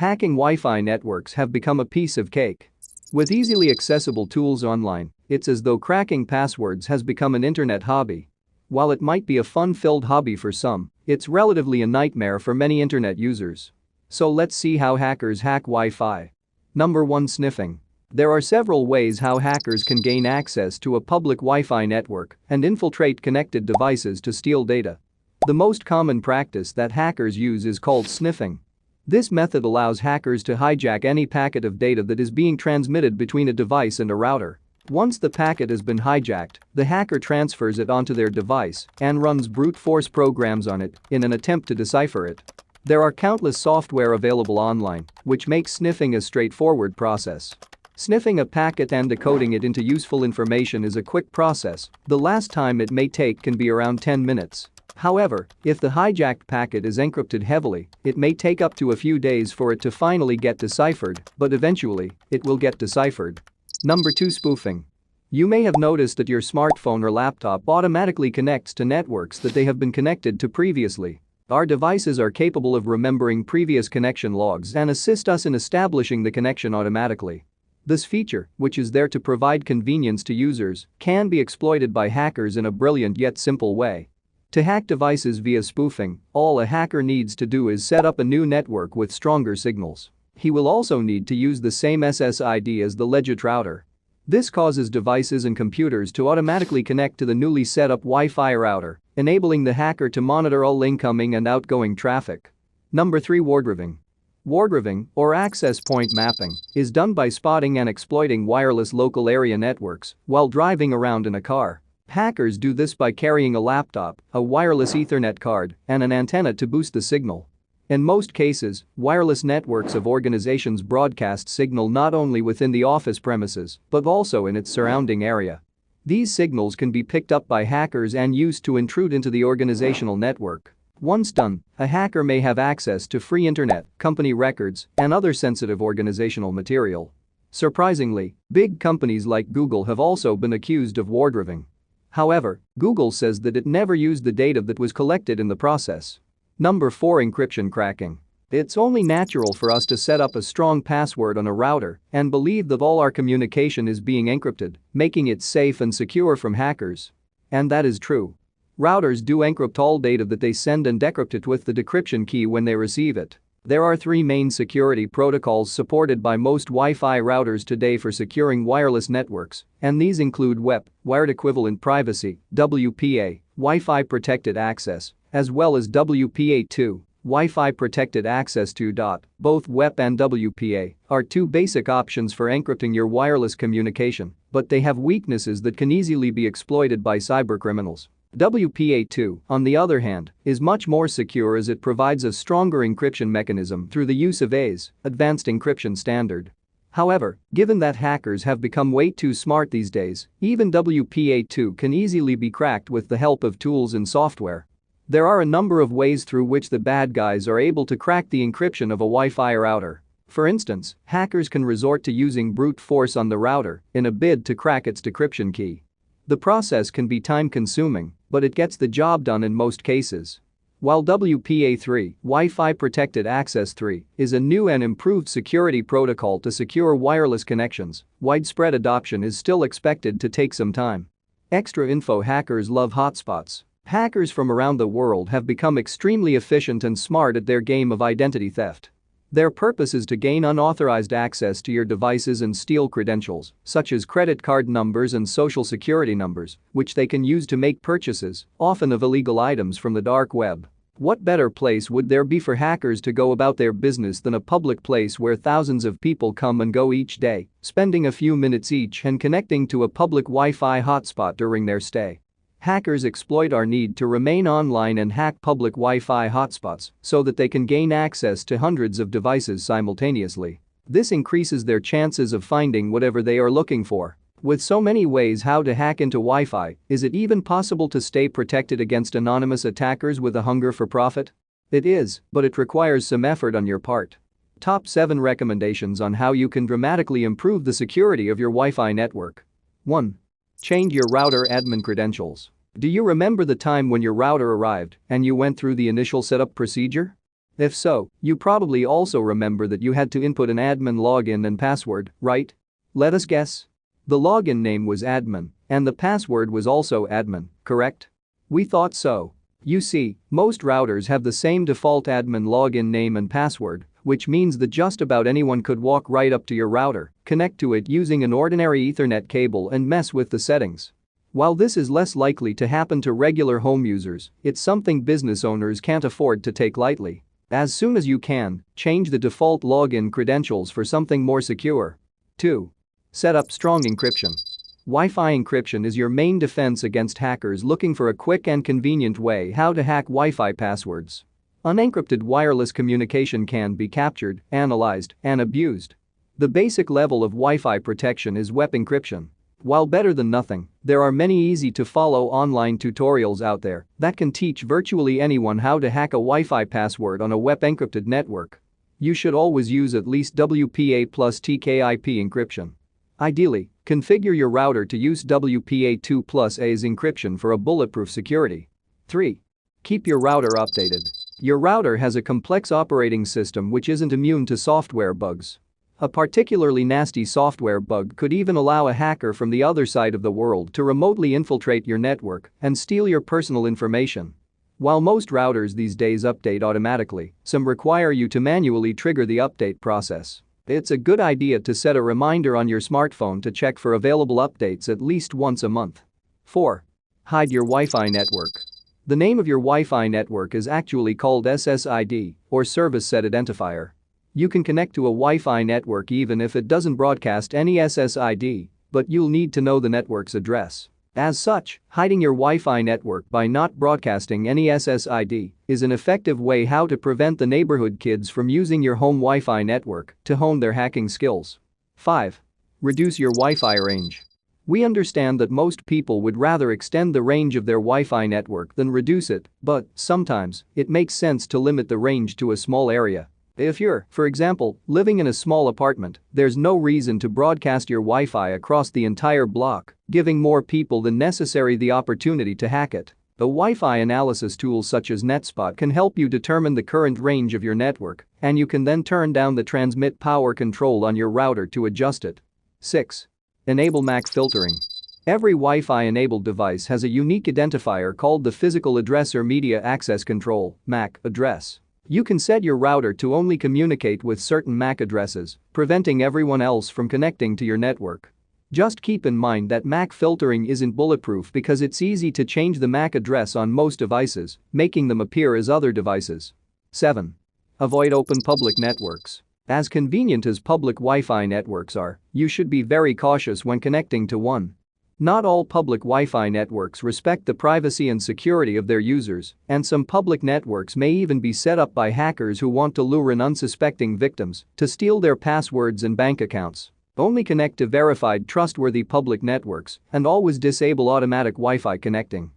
Hacking Wi-Fi networks have become a piece of cake. With easily accessible tools online, it's as though cracking passwords has become an internet hobby. While it might be a fun-filled hobby for some, it's relatively a nightmare for many internet users. So let's see how hackers hack Wi-Fi. Number 1. Sniffing. There are several ways how hackers can gain access to a public Wi-Fi network and infiltrate connected devices to steal data. The most common practice that hackers use is called sniffing. This method allows hackers to hijack any packet of data that is being transmitted between a device and a router. Once the packet has been hijacked, the hacker transfers it onto their device and runs brute force programs on it in an attempt to decipher it. There are countless software available online, which makes sniffing a straightforward process. Sniffing a packet and decoding it into useful information is a quick process. The last time it may take can be around 10 minutes. However, if the hijacked packet is encrypted heavily, it may take up to a few days for it to finally get deciphered, but eventually, it will get deciphered. Number 2. Spoofing. You may have noticed that your smartphone or laptop automatically connects to networks that they have been connected to previously. Our devices are capable of remembering previous connection logs and assist us in establishing the connection automatically. This feature, which is there to provide convenience to users, can be exploited by hackers in a brilliant yet simple way. To hack devices via spoofing, all a hacker needs to do is set up a new network with stronger signals. He will also need to use the same SSID as the legit router. This causes devices and computers to automatically connect to the newly set up Wi-Fi router, enabling the hacker to monitor all incoming and outgoing traffic. Number 3. Wardriving. Wardriving, or access point mapping, is done by spotting and exploiting wireless local area networks while driving around in a car. Hackers do this by carrying a laptop, a wireless Ethernet card, and an antenna to boost the signal. In most cases, wireless networks of organizations broadcast signal not only within the office premises but also in its surrounding area. These signals can be picked up by hackers and used to intrude into the organizational network. Once done, a hacker may have access to free internet, company records, and other sensitive organizational material. Surprisingly, big companies like Google have also been accused of wardriving. However, Google says that it never used the data that was collected in the process. Number 4. Encryption cracking. It's only natural for us to set up a strong password on a router and believe that all our communication is being encrypted, making it safe and secure from hackers. And that is true. Routers do encrypt all data that they send and decrypt it with the decryption key when they receive it. There are 3 main security protocols supported by most Wi-Fi routers today for securing wireless networks, and these include WEP, Wired Equivalent Privacy, WPA, Wi-Fi Protected Access, as well as WPA2, Wi-Fi Protected Access 2. Both WEP and WPA are 2 basic options for encrypting your wireless communication, but they have weaknesses that can easily be exploited by cybercriminals. WPA2, on the other hand, is much more secure as it provides a stronger encryption mechanism through the use of AES, Advanced Encryption Standard. However, given that hackers have become way too smart these days, even WPA2 can easily be cracked with the help of tools and software. There are a number of ways through which the bad guys are able to crack the encryption of a Wi-Fi router. For instance, hackers can resort to using brute force on the router in a bid to crack its decryption key. The process can be time-consuming, but it gets the job done in most cases. While WPA3, Wi-Fi Protected Access 3, is a new and improved security protocol to secure wireless connections, widespread adoption is still expected to take some time. Extra info: hackers love hotspots. Hackers from around the world have become extremely efficient and smart at their game of identity theft. Their purpose is to gain unauthorized access to your devices and steal credentials, such as credit card numbers and social security numbers, which they can use to make purchases, often of illegal items from the dark web. What better place would there be for hackers to go about their business than a public place where thousands of people come and go each day, spending a few minutes each and connecting to a public Wi-Fi hotspot during their stay? Hackers exploit our need to remain online and hack public Wi-Fi hotspots so that they can gain access to hundreds of devices simultaneously. This increases their chances of finding whatever they are looking for. With so many ways how to hack into Wi-Fi, is it even possible to stay protected against anonymous attackers with a hunger for profit? It is, but it requires some effort on your part. Top 7 recommendations on how you can dramatically improve the security of your Wi-Fi network. 1. Change your router admin credentials. Do you remember the time when your router arrived and you went through the initial setup procedure? If so, you probably also remember that you had to input an admin login and password, right? Let us guess. The login name was admin, and the password was also admin, correct? We thought so. You see, most routers have the same default admin login name and password, which means that just about anyone could walk right up to your router, connect to it using an ordinary Ethernet cable and mess with the settings. While this is less likely to happen to regular home users, it's something business owners can't afford to take lightly. As soon as you can, change the default login credentials for something more secure. 2. Set up strong encryption. Wi-Fi encryption is your main defense against hackers looking for a quick and convenient way how to hack Wi-Fi passwords. Unencrypted wireless communication can be captured, analyzed, and abused. The basic level of Wi-Fi protection is web encryption. While better than nothing, there are many easy-to-follow online tutorials out there that can teach virtually anyone how to hack a Wi-Fi password on a web-encrypted network. You should always use at least WPA plus TKIP encryption. Ideally, configure your router to use WPA2 plus A's encryption for a bulletproof security. 3. Keep your router updated. Your router has a complex operating system which isn't immune to software bugs. A particularly nasty software bug could even allow a hacker from the other side of the world to remotely infiltrate your network and steal your personal information. While most routers these days update automatically, some require you to manually trigger the update process. It's a good idea to set a reminder on your smartphone to check for available updates at least once a month. 4. Hide your Wi-Fi network. The name of your Wi-Fi network is actually called SSID, or Service Set Identifier. You can connect to a Wi-Fi network even if it doesn't broadcast any SSID, but you'll need to know the network's address. As such, hiding your Wi-Fi network by not broadcasting any SSID is an effective way how to prevent the neighborhood kids from using your home Wi-Fi network to hone their hacking skills. 5. Reduce your Wi-Fi range. We understand that most people would rather extend the range of their Wi-Fi network than reduce it, but sometimes it makes sense to limit the range to a small area. If you're, for example, living in a small apartment, there's no reason to broadcast your Wi-Fi across the entire block, giving more people than necessary the opportunity to hack it. A Wi-Fi analysis tool such as NetSpot can help you determine the current range of your network, and you can then turn down the transmit power control on your router to adjust it. 6. Enable MAC filtering. Every Wi-Fi enabled device has a unique identifier called the Physical Address or Media Access Control (MAC) address. You can set your router to only communicate with certain MAC addresses, preventing everyone else from connecting to your network. Just keep in mind that MAC filtering isn't bulletproof because it's easy to change the MAC address on most devices, making them appear as other devices. 7. Avoid open public networks. As convenient as public Wi-Fi networks are, you should be very cautious when connecting to one. Not all public Wi-Fi networks respect the privacy and security of their users, and some public networks may even be set up by hackers who want to lure in unsuspecting victims to steal their passwords and bank accounts. Only connect to verified trustworthy public networks and always disable automatic Wi-Fi connecting.